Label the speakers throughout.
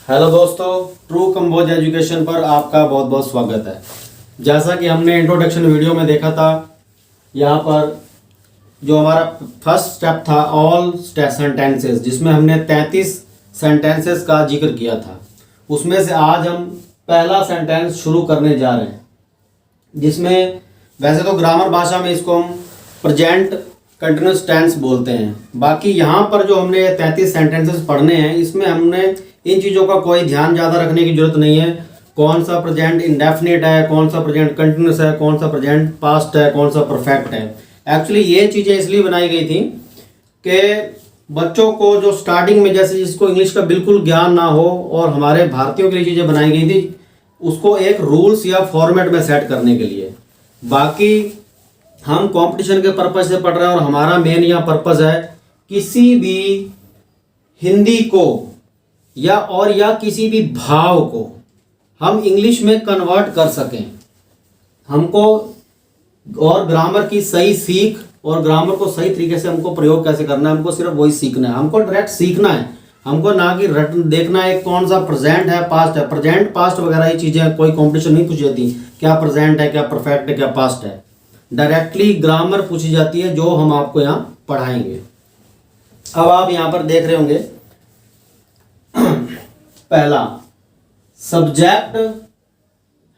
Speaker 1: Hello दोस्तों, true Kamboj education पर आपका बहुत बहुत स्वागत है। जैसा कि हमने इंट्रोडक्शन वीडियो में देखा था, यहाँ पर जो हमारा फर्स्ट स्टेप था ऑल सेंटेंसेस, जिसमें हमने 33 सेंटेंसेस का जिक्र किया था। उसमें से आज हम पहला सेंटेंस शुरू करने जा रहे हैं, जिसमें वैसे तो ग्रामर भाषा में इसको हम प्रेजेंट कंटिन्यूस टेंस बोलते हैं। बाकी यहाँ पर जो हमने 33 सेंटेंसेस पढ़ने हैं, इसमें हमने इन चीज़ों का कोई ध्यान ज़्यादा रखने की जरूरत नहीं है। कौन सा प्रेजेंट इंडेफिनिट है, कौन सा प्रेजेंट कंटिन्यूस है, कौन सा प्रेजेंट पास्ट है, कौन सा परफेक्ट है। एक्चुअली ये चीज़ें इसलिए बनाई गई थी कि बच्चों को जो स्टार्टिंग में जैसे जिसको इंग्लिश का बिल्कुल ज्ञान ना हो, और हमारे भारतीयों के लिए चीज़ें बनाई गई थी उसको एक रूल्स या फॉर्मेट में सेट करने के लिए। बाकी हम कंपटीशन के पर्पज से पढ़ रहे हैं, और हमारा मेन यहाँ पर्पज है किसी भी हिंदी को या किसी भी भाव को हम इंग्लिश में कन्वर्ट कर सकें। हमको और ग्रामर की सही सीख और ग्रामर को सही तरीके से हमको प्रयोग कैसे करना है, हमको सिर्फ वही सीखना है। हमको डायरेक्ट सीखना है, हमको ना कि देखना है कौन सा प्रेजेंट है, पास्ट है। प्रेजेंट पास्ट वगैरह ये चीज़ें कोई कंपटीशन नहीं पूछी जाती, क्या प्रेजेंट है, क्या परफेक्ट है, क्या पास्ट है। डायरेक्टली ग्रामर पूछी जाती है, जो हम आपको यहाँ पढ़ाएंगे। अब आप यहाँ पर देख रहे होंगे पहला subject,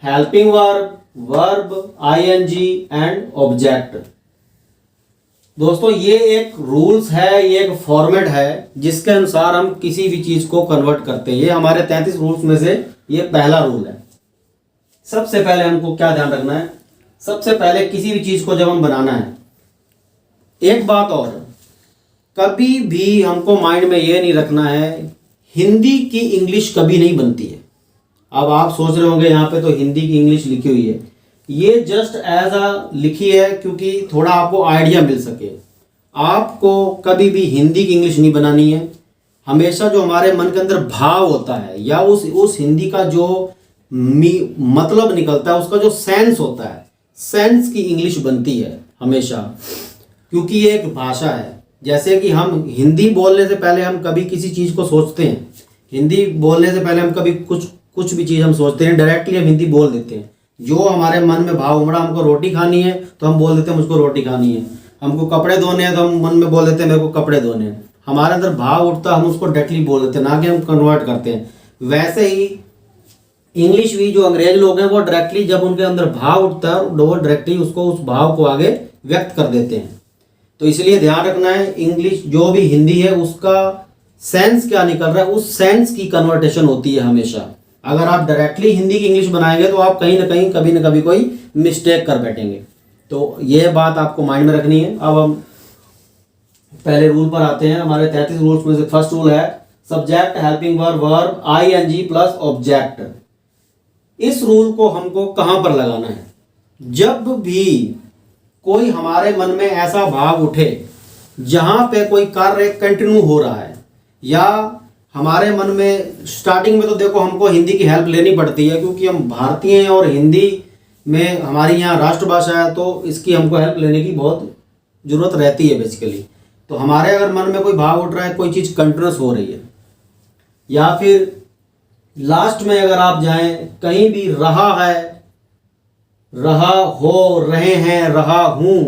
Speaker 1: helping verb, verb, ING and object. दोस्तों ये एक रूल्स है, ये एक फॉर्मेट है जिसके अनुसार हम किसी भी चीज को कन्वर्ट करते हैं। ये हमारे 33 रूल्स में से ये पहला रूल है। सबसे पहले हमको क्या ध्यान रखना है, सबसे पहले किसी भी चीज को जब हम बनाना है, एक बात और, कभी भी हमको माइंड में ये नहीं रखना है हिंदी की इंग्लिश कभी नहीं बनती है। अब आप सोच रहे होंगे यहाँ पे तो हिंदी की इंग्लिश लिखी हुई है, ये जस्ट एज अ लिखी है क्योंकि थोड़ा आपको आइडिया मिल सके। आपको कभी भी हिंदी की इंग्लिश नहीं बनानी है। हमेशा जो हमारे मन के अंदर भाव होता है या उस हिंदी का जो मतलब निकलता है, उसका जो सेंस होता है, सेंस की इंग्लिश बनती है हमेशा, क्योंकि ये एक भाषा है। जैसे कि हम हिंदी बोलने से पहले हम कभी किसी चीज़ को सोचते हैं, हिंदी बोलने से पहले हम कभी कुछ भी चीज़ हम सोचते हैं, डायरेक्टली हम हिंदी बोल देते हैं। जो हमारे मन में भाव उमड़ा, हमको रोटी खानी है तो हम बोल देते हैं मुझको रोटी खानी है। हमको कपड़े धोने हैं तो हम मन में बोल देते हैं मेरे को कपड़े धोने हैं। हमारे अंदर भाव उठता, हम उसको डायरेक्टली बोल देते हैं, ना कि हम कन्वर्ट करते हैं। वैसे ही इंग्लिश भी जो अंग्रेज लोग हैं वो डायरेक्टली जब उनके अंदर भाव उठता है वो डायरेक्टली उसको उस भाव को आगे व्यक्त कर देते हैं। तो इसलिए ध्यान रखना है, इंग्लिश जो भी हिंदी है उसका सेंस क्या निकल रहा है, उस सेंस की कन्वर्टेशन होती है हमेशा। अगर आप डायरेक्टली हिंदी की इंग्लिश बनाएंगे तो आप कहीं ना कहीं कभी ना कभी कोई मिस्टेक कर बैठेंगे। तो ये बात आपको माइंड में रखनी है। अब हम पहले रूल पर आते हैं। हमारे 33 रूल्स में से फर्स्ट रूल है subject, helping verb, verb, ING plus object. इस रूल को हमको कहां पर लगाना है, जब भी कोई हमारे मन में ऐसा भाव उठे जहां पे कोई कार्य कंटिन्यू हो रहा है, या हमारे मन में स्टार्टिंग में तो देखो हमको हिंदी की हेल्प लेनी पड़ती है क्योंकि हम भारतीय हैं और हिंदी में हमारी यहाँ राष्ट्रभाषा है, तो इसकी हमको हेल्प लेने की बहुत ज़रूरत रहती है बेसिकली। तो हमारे अगर मन में कोई भाव उठ रहा है, कोई चीज़ कंटिन्यूस हो रही है, या फिर लास्ट में अगर आप जाएं कहीं भी रहा है, रहा हो, रहे हैं, रहा हूँ,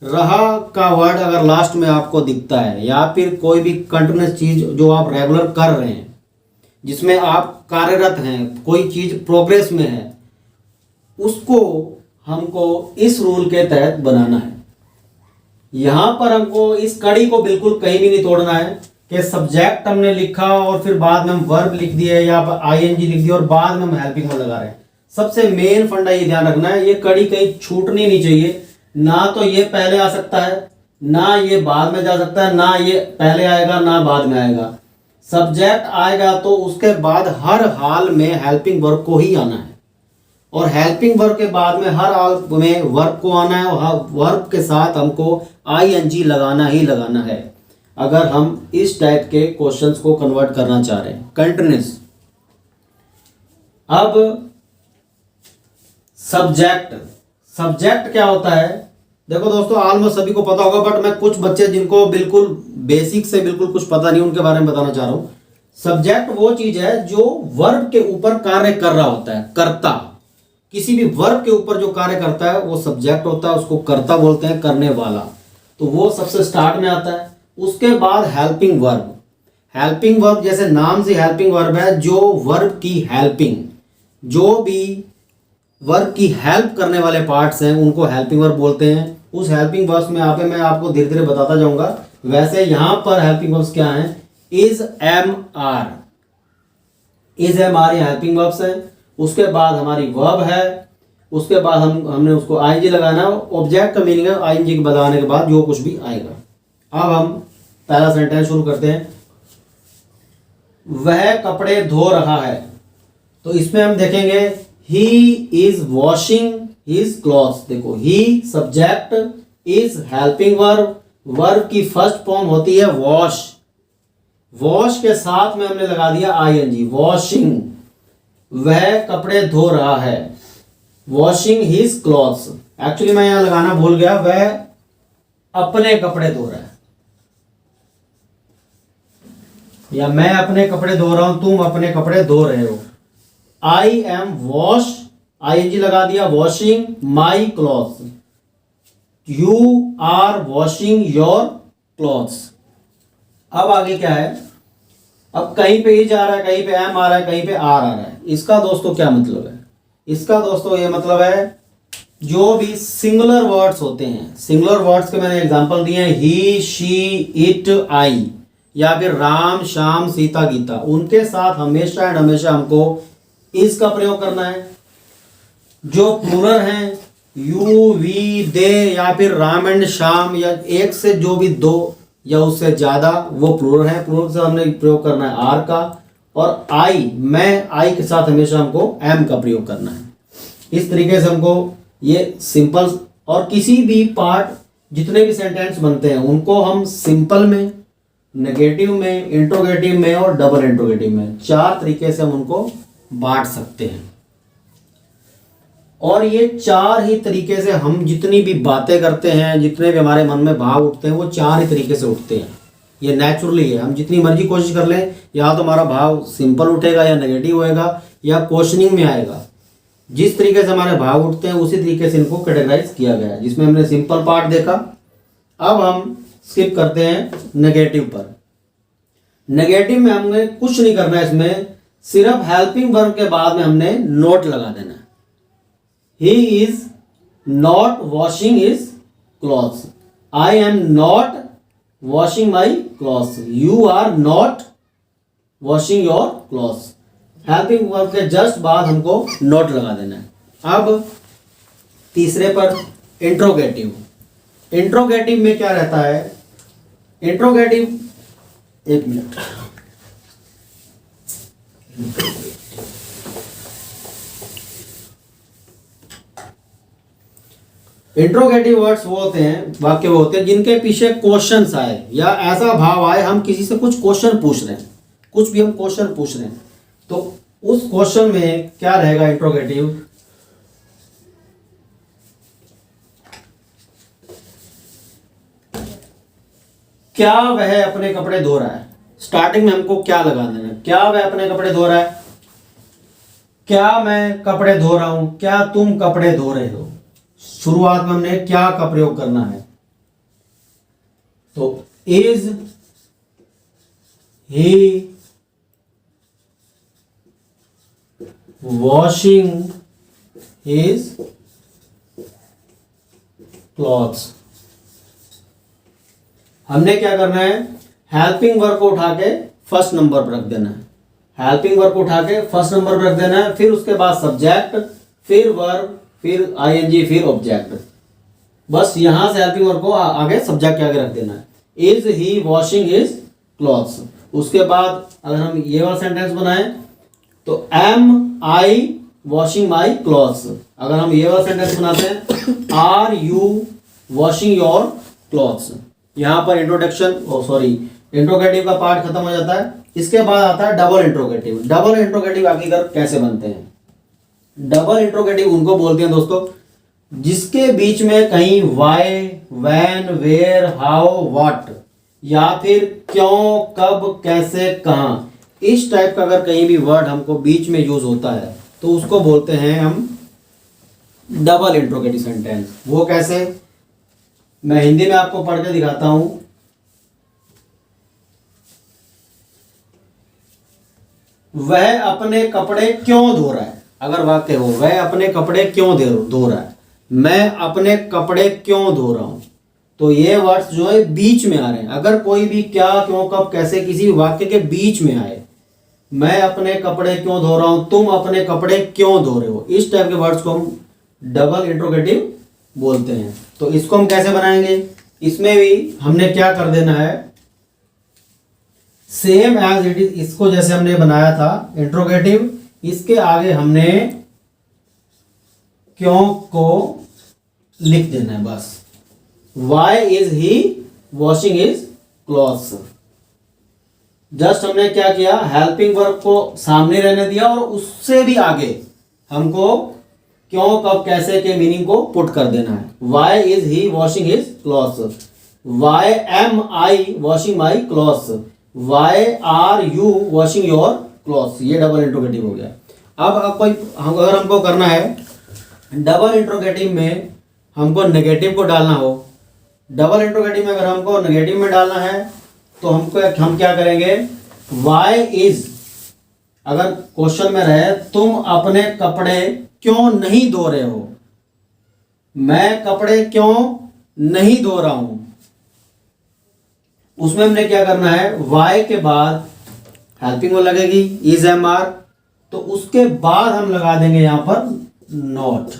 Speaker 1: रहा का वर्ड अगर लास्ट में आपको दिखता है, या फिर कोई भी कंटिन्यूस चीज़ जो आप रेगुलर कर रहे हैं, जिसमें आप कार्यरत हैं, कोई चीज़ प्रोग्रेस में है, उसको हमको इस रूल के तहत बनाना है। यहाँ पर हमको इस कड़ी को बिल्कुल कहीं भी नहीं तोड़ना है कि सब्जेक्ट हमने लिखा और फिर बाद में हम वर्ब लिख दिए या आईएनजी लिख दिया और बाद में हम हेल्पिंग वर्ब लगा रहे हैं। सबसे मेन फंडा ये ध्यान रखना है, ये कड़ी कहीं छूटनी नहीं चाहिए। ना तो ये पहले आ सकता है, ना ये बाद में जा सकता है, ना ये पहले आएगा ना बाद में आएगा। सब्जेक्ट आएगा तो उसके बाद हर हाल में हेल्पिंग वर्ब को ही आना है, और हेल्पिंग वर्ब के बाद में हर हाल में वर्ब को आना है, और वर्ब के साथ हमको आईएनजी लगाना ही लगाना है अगर हम इस टाइप के क्वेश्चंस को कन्वर्ट करना चाह रहे हैं कंटिन्यूस। अब सब्जेक्ट क्या होता है, देखो दोस्तों ऑलमोस्ट सभी को पता होगा, बट मैं कुछ बच्चे जिनको बिल्कुल बेसिक से बिल्कुल कुछ पता नहीं उनके बारे में बताना चाह रहा हूँ। सब्जेक्ट वो चीज है जो वर्ब के ऊपर कार्य कर रहा होता है, कर्ता। किसी भी वर्ब के ऊपर जो कार्य करता है वो सब्जेक्ट होता है, उसको कर्ता बोलते हैं, करने वाला। तो वो सबसे स्टार्ट में आता है। उसके बाद हेल्पिंग वर्ब। हेल्पिंग वर्ब जैसे नाम से हेल्पिंग वर्ब है, जो वर्ब की हेल्पिंग, जो भी वर्ब की हेल्प करने वाले पार्ट्स हैं उनको हेल्पिंग वर्ब बोलते हैं। उस हेल्पिंग वर्ब्स में यहाँ पे मैं आपको धीरे धीरे बताता जाऊंगा। वैसे यहाँ पर हेल्पिंग वर्ब्स क्या हैं? Is, am, are. Is, am, are ये हेल्पिंग वर्ब्स हैं। उसके बाद हमारी वर्ब है। उसके बाद हमने उसको आईएनजी लगाना। ऑब्जेक्ट का मीनिंग है आईएनजी के लगाने के बाद जो कुछ भी आएगा। अब हम पहला सेंटेंस शुरू करते हैं। वह कपड़े धो रहा है। तो इसमें हम देखेंगे he is washing his clothes. देखो, he subject, is helping verb, verb की फर्स्ट फॉर्म होती है वॉश। वॉश के साथ में हमने लगा दिया आईएनजी, वॉशिंग। वह कपड़े धो रहा है, वॉशिंग हिज क्लॉथ्स। एक्चुअली मैं यहां लगाना भूल गया, वह अपने कपड़े धो रहा है, या मैं अपने कपड़े धो रहा हूं, तुम अपने कपड़े धो रहे हो। आई एम वॉश, आईएनजी लगा दिया, washing my clothes. You are washing your clothes. अब आगे क्या है? अब कहीं पे इज आ रहा है, कहीं पे एम आ रहा है, कहीं पे आर आ रहा है। इसका दोस्तों क्या मतलब है? इसका दोस्तों ये मतलब है जो भी सिंगुलर वर्ड्स होते हैं, सिंगुलर वर्ड्स के मैंने एग्जांपल दिए हैं, ही, शी, इट, आई, या फिर राम, श्याम, सीता, गीता, उनके साथ हमेशा एंड हमेशा हमको इज का प्रयोग करना है। जो प्लूरल हैं, यू, वी, दे, या फिर राम एंड श्याम, या एक से जो भी दो या उससे ज्यादा, वो प्लूरल है। प्लूरल से हमने प्रयोग करना है आर का। और आई, मैं, आई के साथ हमेशा हमको एम का प्रयोग करना है। इस तरीके से हमको ये सिंपल, और किसी भी पार्ट, जितने भी सेंटेंस बनते हैं उनको हम सिंपल में, नेगेटिव में, इंट्रोगेटिव में और डबल इंट्रोगेटिव में, 4 तरीके से हम उनको बांट सकते हैं। और ये 4 ही तरीके से हम जितनी भी बातें करते हैं, जितने भी हमारे मन में भाव उठते हैं, वो 4 ही तरीके से उठते हैं। ये नेचुरली है। हम जितनी मर्जी कोशिश कर लें, या तो हमारा भाव सिंपल उठेगा, या नेगेटिव होएगा, या क्वेश्चनिंग में आएगा। जिस तरीके से हमारे भाव उठते हैं उसी तरीके से इनको कैटेगराइज किया गया है, जिसमें हमने सिंपल पार्ट देखा। अब हम स्किप करते हैं नेगेटिव पर। नेगेटिव में हमने कुछ नहीं करना है, इसमें सिर्फ हेल्पिंग वर्ब के बाद में हमने नोट लगा देना है। He is not washing his clothes, I am not washing my clothes, you are not washing your clothes. Helping verb के जस्ट बाद हमको नोट लगा देना है। अब तीसरे पर इंट्रोगेटिव। इंट्रोगेटिव में क्या रहता है? इंट्रोगेटिव, एक मिनट, इंट्रोगेटिव वर्ड्स वो होते हैं, वाक्य वो होते हैं जिनके पीछे क्वेश्चंस आए, या ऐसा भाव आए हम किसी से कुछ क्वेश्चन पूछ रहे हैं, कुछ भी हम क्वेश्चन पूछ रहे हैं, तो उस क्वेश्चन में क्या रहेगा? इंट्रोगेटिव। क्या वह अपने कपड़े धो रहा है? स्टार्टिंग में हमको क्या लगा देना है? क्या वह अपने कपड़े धो रहा है? क्या मैं कपड़े धो रहा हूं? क्या तुम कपड़े धो रहे हो? शुरुआत में हमने क्या का प्रयोग करना है? तो is he washing his clothes. हमने क्या करना है? हेल्पिंग वर्ब को उठा के फर्स्ट नंबर पर रख देना है। हेल्पिंग वर्ब को उठा के फर्स्ट नंबर पर रख देना है, फिर उसके बाद सब्जेक्ट, फिर वर्ब, फिर आईएनजी, फिर ऑब्जेक्ट। बस यहां से हेल्पिंग वर्ब को आगे सब्जेक्ट के आगे रख देना है। Is he washing his clothes. उसके बाद अगर हम ये वाला सेंटेंस बनाएं तो am I washing my clothes. अगर हम ये वाला सेंटेंस बनाते हैं, are you washing your clothes. यहां पर इंट्रोडक्शन, इंट्रोगेटिव का पार्ट खत्म हो जाता है। इसके बाद आता है डबल इंट्रोगेटिव। डबल इंट्रोगेटिव आखिरकार कैसे बनते हैं? डबल इंट्रोगेटिव उनको बोलते हैं दोस्तों जिसके बीच में कहीं why, when, where, how, what, या फिर क्यों, कब, कैसे, कहां, इस टाइप का अगर कहीं भी वर्ड हमको बीच में यूज होता है तो उसको बोलते हैं हम डबल इंट्रोगेटिव सेंटेंस। वो कैसे, मैं हिंदी में आपको पढ़ के दिखाता हूं। वह अपने कपड़े क्यों धो रहा है, अगर वाक्य हो वह अपने कपड़े क्यों धो रहा है, मैं अपने कपड़े क्यों धो रहा हूं, तो ये वर्ड्स जो है बीच में आ रहे हैं। अगर कोई भी क्या, क्यों, कब, कैसे किसी भी वाक्य के बीच में आए, मैं अपने कपड़े क्यों धो रहा हूं, तुम अपने कपड़े क्यों धो रहे हो, इस टाइप के वर्ड्स को हम डबल इंट्रोगेटिव बोलते हैं। तो इसको हम कैसे बनाएंगे, इसमें भी हमने क्या कर देना है, सेम एज इट इज, इसको जैसे हमने बनाया था इंट्रोगेटिव, इसके आगे हमने क्यों को लिख देना है बस। Why is he washing his clothes, just हमने क्या किया, हेल्पिंग वर्ब को सामने रहने दिया और उससे भी आगे हमको क्यों, कब, कैसे के मीनिंग को पुट कर देना है। Why is he washing his clothes, why am I washing my clothes, why are you washing your clothes, ये डबल इंट्रोगेटिव हो गया। अब कोई अगर हमको करना है डबल इंट्रोगेटिव में हमको नेगेटिव को डालना हो, डबल इंट्रोगेटिव में अगर हमको नेगेटिव में डालना है तो हम क्या करेंगे, वाई इज, अगर क्वेश्चन में रहे तुम अपने कपड़े क्यों नहीं धो रहे हो, मैं कपड़े क्यों नहीं धो रहा हूं, उसमें हमने क्या करना है, वाई के बाद हेल्पिंग वर्ब लगेगी इज एम आर, तो उसके बाद हम लगा देंगे यहां पर not,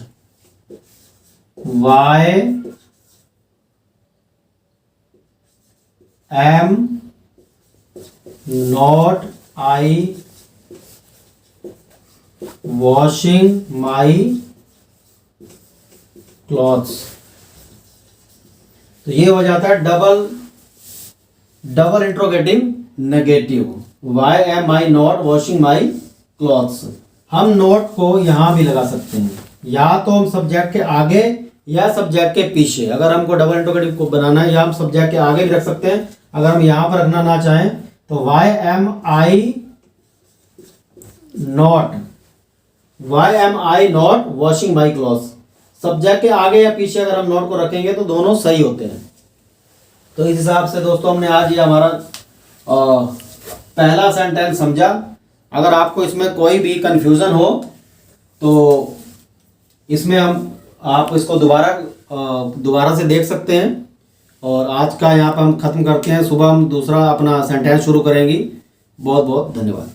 Speaker 1: why am not I washing my clothes. तो ये हो जाता है double interrogative negative, why am I not washing my clothes. हम नोट को यहां भी लगा सकते हैं, या तो हम सब्जेक्ट के आगे या सब्जेक्ट के पीछे। अगर हमको डबल इंट्रोगेटिव को बनाना है या हम सब्जेक्ट के आगे भी रख सकते हैं, अगर हम यहां पर रखना ना चाहें तो why am I not washing my clothes, subject के आगे या पीछे अगर हम नॉट को रखेंगे तो दोनों सही होते हैं। तो इस हिसाब से दोस्तों हमने आज ये हमारा पहला सेंटेंस समझा। अगर आपको इसमें कोई भी कंफ्यूजन हो तो इसमें आप इसको दोबारा से देख सकते हैं। और आज का यहाँ पर हम ख़त्म करते हैं, सुबह हम दूसरा अपना सेंटेंस शुरू करेंगे। बहुत बहुत धन्यवाद।